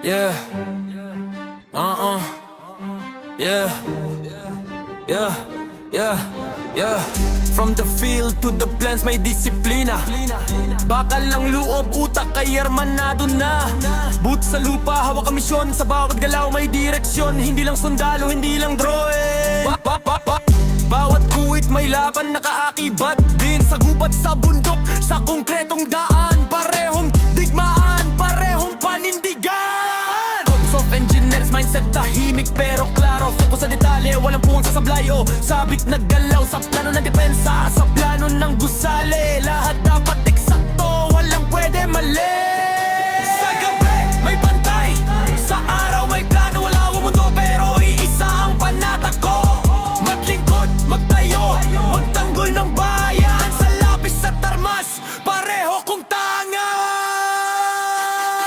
Yeah. Yeah. Yeah. Yeah. Yeah. From the field to the plans may disiplina. Bakal lang loob, utak kay Hermanado na. Boot sa lupa, hawak ang misyon. Sa bawat galaw may direksyon. Hindi lang sundalo, hindi lang drawing. Bawat kuwit may laban, nakaakibat din. Sa gubat, sa bundok, sa konkretong daan. Parehong digmaan, parehong panindigan. Corps of Engineers, mindset tahimik pero klaro. Focus sa detalye, walang puwang sasablay o sabik na galaw. Sa plano ng depensa, sa plano ng gusali. Lahat dapat eksakto, walang pwede mali. Sa gabi, may bantay. Sa araw, may plano. Wala ang mundo pero iisa ang panata ko. Maglingkod, magtayo, magtanggol ng bayan. Sa lapis at armas, pareho kong tangan.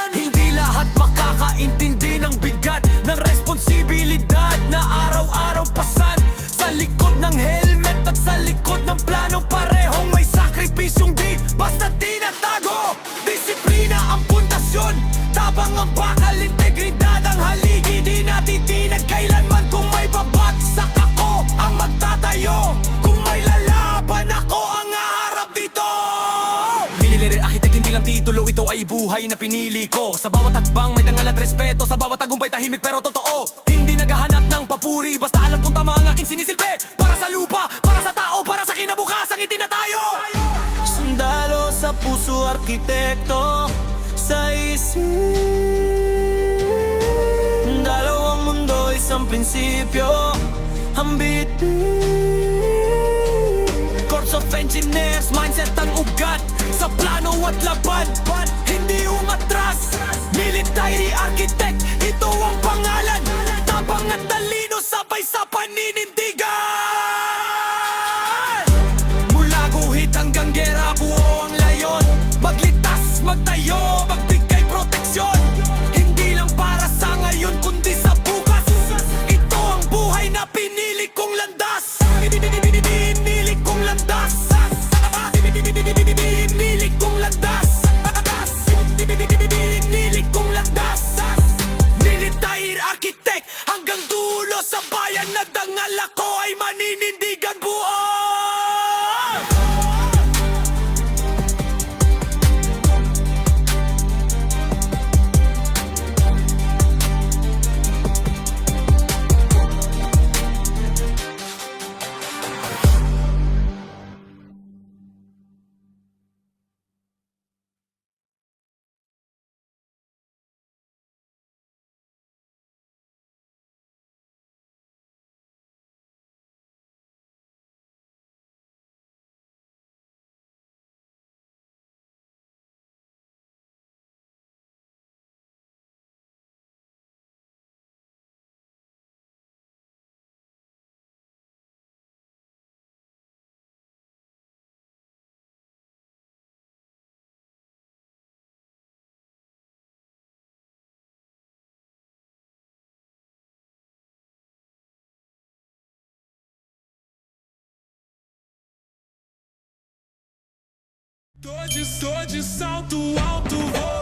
Hindi lahat makakaintindi ng bigat ng responsibilidad na araw-araw pasan. Sa likod ng helmet at sa likod ng plano, parehong may sakripisyong di basta tinatago. Disiplina ang pundasyon, tabang ang bakal, integridad ang haligi. Di natitinag kailanman kung may babagsak ako ang magtatayo. Kung may lalaban ako ang haharap dito. Mililir architect, hindi lang titulo, ito ay buhay na pinili ko. Sa bawat hakbang may dangal at respeto, sa bawat tagumpay tahimik pero totoo. Hindi naghahanap ng papuri, basta alam kung tama ang aking sinisilbi. Para sa lupa, para sa tao, para sa kinabukasang itinatayo. Sundalo sa puso, arkitekto sa isip. Dalawang mundo, isang prinsipyo, hambit. Corps of Engineers, mindset ang ugat. Sa plano at laban, hindi umatras. Military architect, ito ang pangalan. Tabang at talino, sabay sa paninindigan. Mula guhit hanggang gera, buo ang layon. Magligtas, magtayo, magbigay proteksyon. Hindi lang para sa ngayon, kundi sa bukas. Ito ang buhay na pinili kong landas. Pinili kong landas. Pinili kong landas. Pinili kong landas. Military architect, hanggang dulo sa bayan na dangal ako ay maninindigan buo. Tô de salto alto, vou